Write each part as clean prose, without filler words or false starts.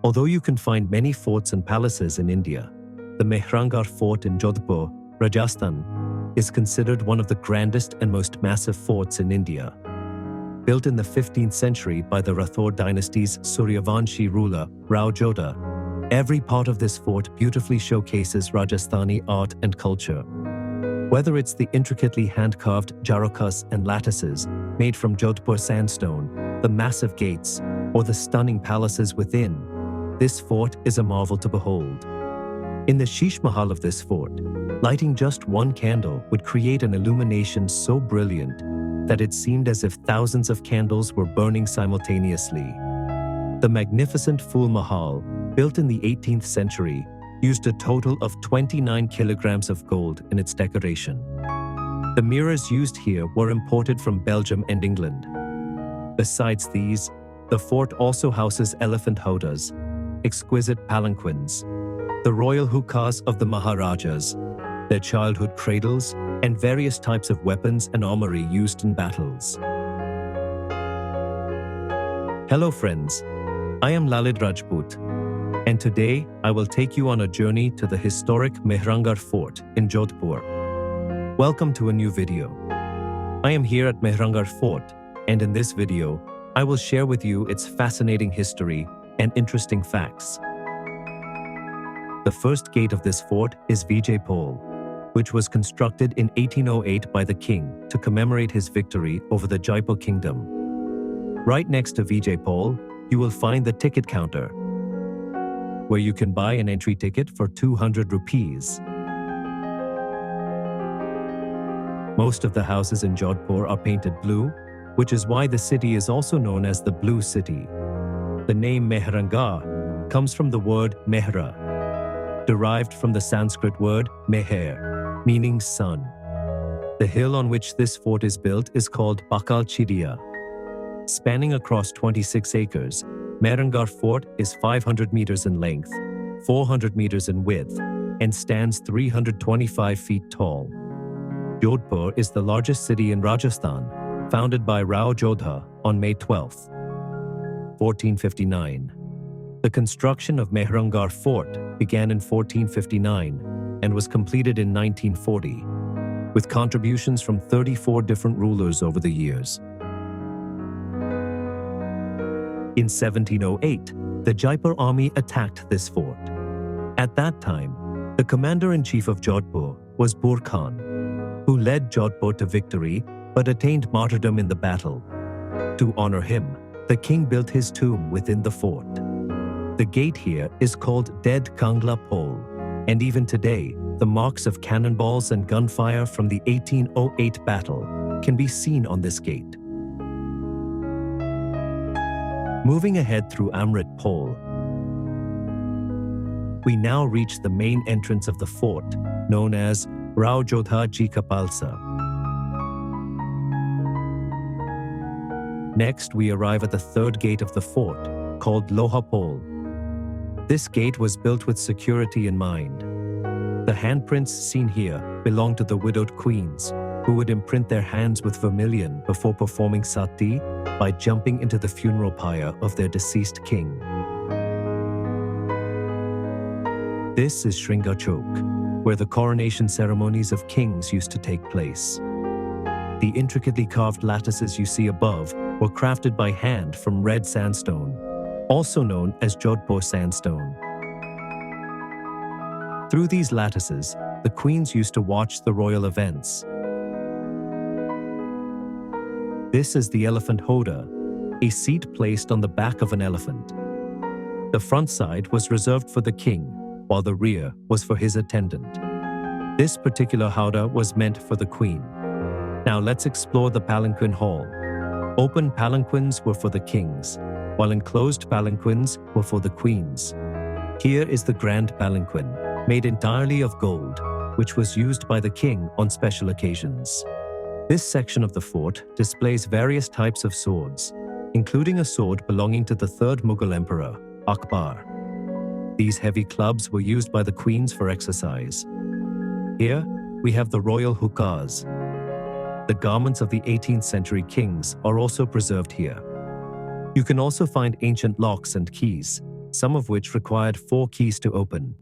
Although you can find many forts and palaces in India, the Mehrangarh Fort in Jodhpur, Rajasthan, is considered one of the grandest and most massive forts in India. Built in the 15th century by the Rathod dynasty's Suryavanshi ruler Rao Jodha, every part of this fort beautifully showcases Rajasthani art and culture. Whether it's the intricately hand-carved jharokas and lattices made from Jodhpur sandstone, the massive gates, or the stunning palaces within, this fort is a marvel to behold. In the Sheesh Mahal of this fort, lighting just one candle would create an illumination so brilliant that it seemed as if thousands of candles were burning simultaneously. The magnificent Phul Mahal, built in the 18th century, used a total of 29 kilograms of gold in its decoration. The mirrors used here were imported from Belgium and England. Besides these, the fort also houses elephant howdahs, exquisite palanquins, the royal hookahs of the Maharajas, their childhood cradles, and various types of weapons and armory used in battles. Hello friends, I am Lalit Rajput, and today I will take you on a journey to the historic Mehrangarh Fort in Jodhpur. Welcome to a new video. I am here at Mehrangarh Fort, and in this video, I will share with you its fascinating history and interesting facts. The first gate of this fort is Vijay Pole, which was constructed in 1808 by the king to commemorate his victory over the Jaipur kingdom. Right next to Vijay Pole, you will find the ticket counter, where you can buy an entry ticket for 200 rupees. Most of the houses in Jodhpur are painted blue, which is why the city is also known as the Blue City. The name Mehrangarh comes from the word Mehra, derived from the Sanskrit word meher, meaning sun. The hill on which this fort is built is called Bakal Chidiya. Spanning across 26 acres, Mehrangarh Fort is 500 meters in length, 400 meters in width, and stands 325 feet tall. Jodhpur is the largest city in Rajasthan, founded by Rao Jodha on May 12, 1459. The construction of Mehrangarh Fort began in 1459 and was completed in 1940, with contributions from 34 different rulers over the years. In 1708, the Jaipur army attacked this fort. At that time, the commander-in-chief of Jodhpur was Bur Khan, who led Jodhpur to victory but attained martyrdom in the battle. To honor him, the king built his tomb within the fort. The gate here is called Dead Kangla Pole, and even today, the marks of cannonballs and gunfire from the 1808 battle can be seen on this gate. Moving ahead through Amrit Pole, we now reach the main entrance of the fort, known as Rao Jodha Ji Ka Palsa. Next, we arrive at the third gate of the fort, called Loha Pole. This gate was built with security in mind. The handprints seen here belong to the widowed queens, who would imprint their hands with vermilion before performing sati by jumping into the funeral pyre of their deceased king. This is Shringa Chowk, where the coronation ceremonies of kings used to take place. The intricately carved lattices you see above were crafted by hand from red sandstone, also known as Jodhpur sandstone. Through these lattices, the queens used to watch the royal events. This is the elephant howdah, a seat placed on the back of an elephant. The front side was reserved for the king, while the rear was for his attendant. This particular howdah was meant for the queen. Now let's explore the palanquin hall. Open palanquins were for the kings, while enclosed palanquins were for the queens. Here is the grand palanquin, made entirely of gold, which was used by the king on special occasions. This section of the fort displays various types of swords, including a sword belonging to the third Mughal emperor, Akbar. These heavy clubs were used by the queens for exercise. Here, we have the royal hookahs. The garments of the 18th century kings are also preserved here. You can also find ancient locks and keys, some of which required 4 keys to open.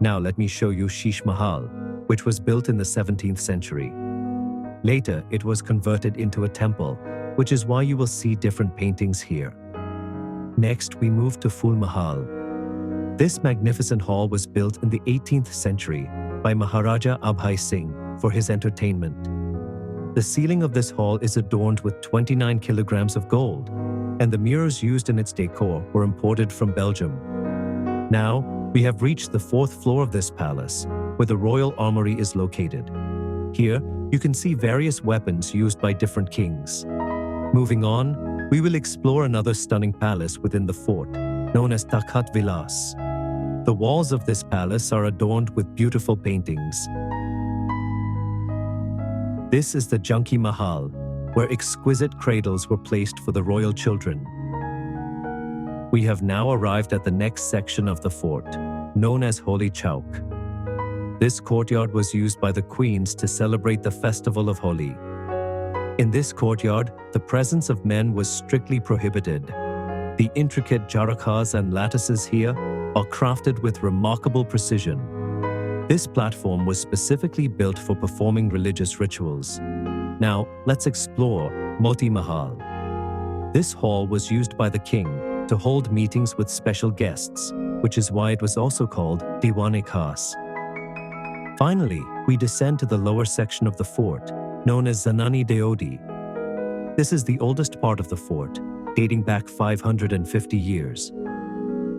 Now let me show you Sheesh Mahal, which was built in the 17th century. Later, it was converted into a temple, which is why you will see different paintings here. Next, we move to Phul Mahal. This magnificent hall was built in the 18th century by Maharaja Abhay Singh for his entertainment. The ceiling of this hall is adorned with 29 kilograms of gold, and the mirrors used in its decor were imported from Belgium. Now, we have reached the 4th floor of this palace, where the royal armory is located. Here, you can see various weapons used by different kings. Moving on, we will explore another stunning palace within the fort, known as Takhat Vilas. The walls of this palace are adorned with beautiful paintings. This is the Janki Mahal, where exquisite cradles were placed for the royal children. We have now arrived at the next section of the fort, known as Holi Chowk. This courtyard was used by the queens to celebrate the festival of Holi. In this courtyard, the presence of men was strictly prohibited. The intricate jarakas and lattices here are crafted with remarkable precision. This platform was specifically built for performing religious rituals. Now, let's explore Moti Mahal. This hall was used by the king to hold meetings with special guests, which is why it was also called Diwan-e-Khas. Finally, we descend to the lower section of the fort, known as Zanani Deodi. This is the oldest part of the fort, dating back 550 years.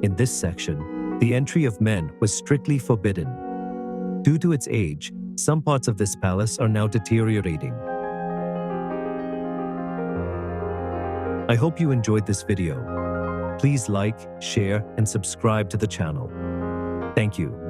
In this section, the entry of men was strictly forbidden. Due to its age, some parts of this palace are now deteriorating. I hope you enjoyed this video. Please like, share, and subscribe to the channel. Thank you.